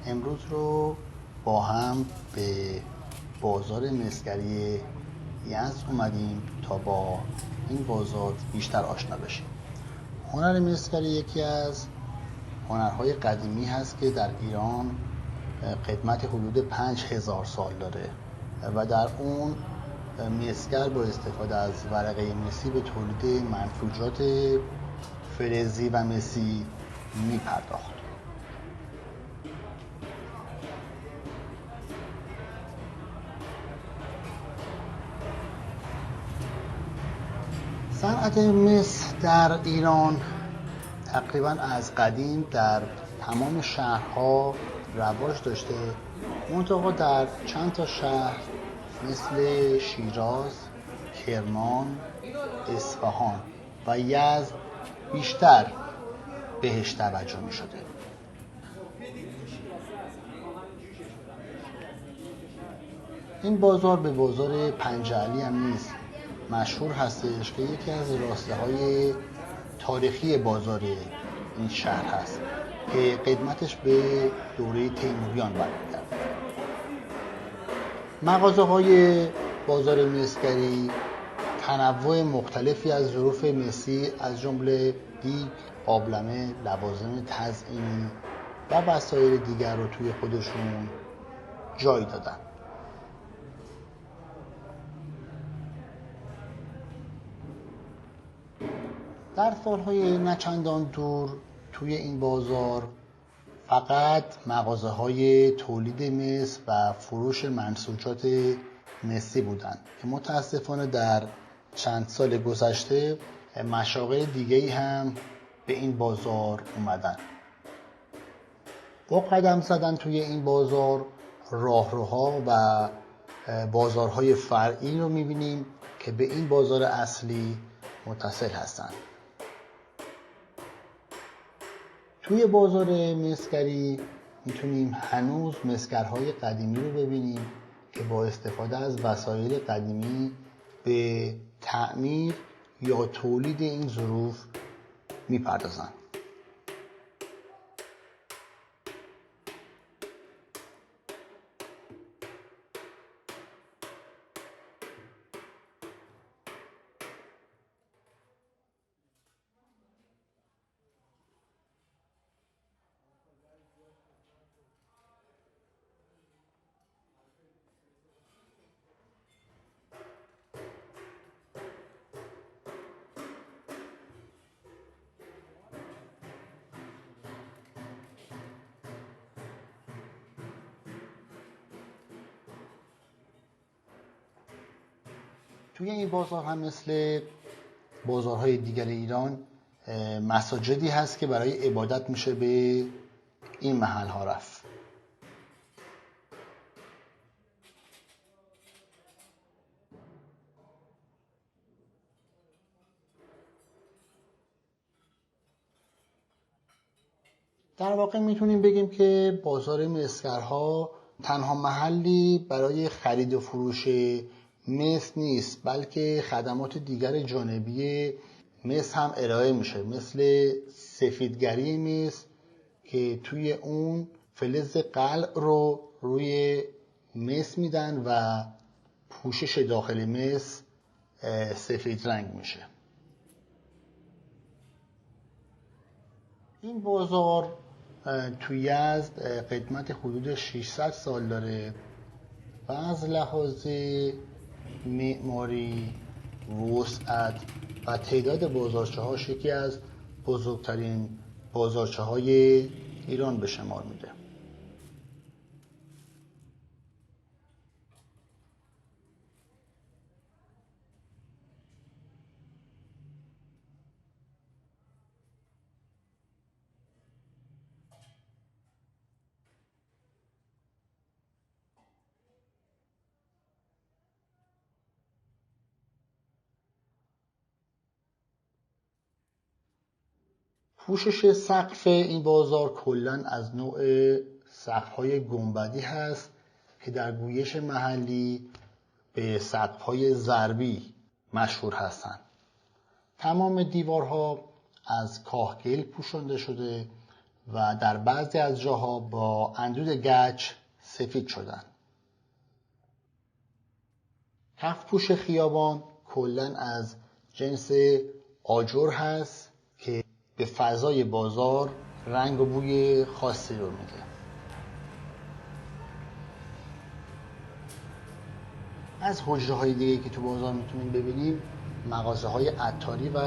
امروز رو با هم به بازار مسگری یزد اومدیم تا با این بازار بیشتر آشنا بشیم. هنر مسگری یکی از هنرهای قدیمی هست که در ایران قدمت حدود 5000 سال داره و در اون مسگر با استفاده از ورقه مسی به تولید منسوجات فلزی و مسی میپرداخت. صنعت مس در ایران تقریبا از قدیم در تمام شهرها رواج داشته، منتها در چند تا شهر مثل شیراز، کرمان، اصفهان و یزد بیشتر بهش توجه می شده. این بازار به بازار پنجعلی هم نیز مشهور هستش که یکی از راسته های تاریخی بازار این شهر هست که قدمتش به دوره تیموریان برمیگرده. مغازه های بازار مسگری تنوع مختلفی از ظروف مسی از جمله دیگ، قابلمه، لوازم تزئینی و وسایل دیگر رو توی خودشون جای دادن. در سالهای نچندان دور توی این بازار فقط مغازه های تولید مس و فروش منسوجات مسی بودند که متاسفانه در چند سال گذشته مشاغل دیگه‌ای هم به این بازار اومدن. با قدم زدن توی این بازار راهروها و بازارهای فرعی رو می‌بینیم که به این بازار اصلی متصل هستند. توی بازار مسگری میتونیم هنوز مسگرهای قدیمی رو ببینیم که با استفاده از وسایل قدیمی به تعمیر یا تولید این ظروف میپردازن. توی این بازار هم مثل بازارهای دیگر ایران مساجدی هست که برای عبادت میشه به این محل ها رفت. در واقع میتونیم بگیم که بازار مسگرها تنها محلی برای خرید و فروش مس نیست، بلکه خدمات دیگر جانبی مس هم ارائه میشه، مثل سفیدگری مس که توی اون فلز قلع رو روی مس میدن و پوشش داخل مس سفید رنگ میشه. این بازار توی یزد قدمت حدود 600 سال داره و از لحاظ معماری، وسعت و تعداد بازارچه‌هاش یکی از بزرگترین بازارچه‌های ایران به شمار میره. پوشش سقف این بازار کلاً از نوع سقف‌های گنبدی هست که در گویش محلی به سقف‌های ضربی مشهور هستند. تمام دیوارها از کاهگل پوشانده شده و در بعضی از جاها با اندود گچ سفید شدن. کفپوش خیابان کلاً از جنس آجر هست که به فضای بازار رنگ و بوی خاصی رو میده. از حجره‌های دیگه که تو بازار میتونیم ببینیم مغازه‌های عطاری و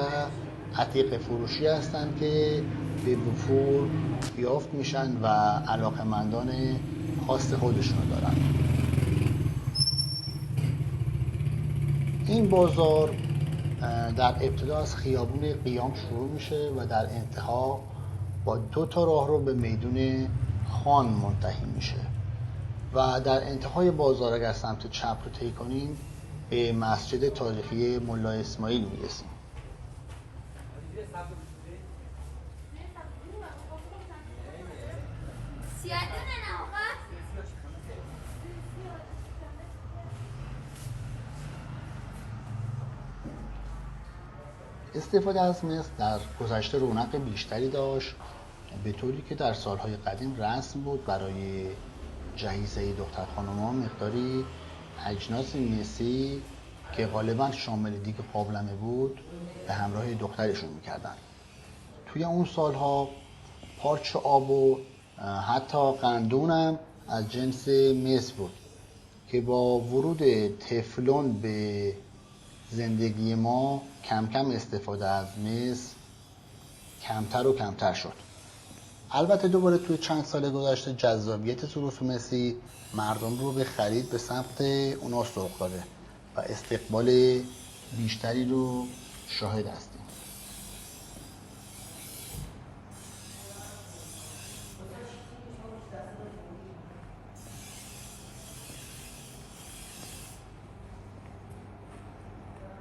عتیق فروشی هستن که به وفور یافت میشن و علاقه‌مندان خاص خودشون رو دارن. این بازار در ابتدا از خیابون قیام شروع میشه و در انتها با 2 تا راهرو به میدون خان منتهی میشه و در انتهای بازار اگر سمت چپ رو طی کنیم به مسجد تاریخی ملا اسماعیل میرسیم. استفاده از مس در گذشته رونق بیشتری داشت، به طوری که در سالهای قدیم رسم بود برای جهیزه دختر خانم‌ها مقداری اجناس مسی که غالبا شامل دیگ قابلمه بود به همراه دخترشون میکردن. توی اون سالها پارچ آب و حتی قندون هم از جنس مس بود که با ورود تفلون به زندگی ما کم کم استفاده از مس کمتر و کمتر شد. البته دوباره توی چند سال گذشته جذابیت ظروف مسی مردم رو به خرید به سمت اونا سوق داده و استقبال بیشتری رو شاهد است.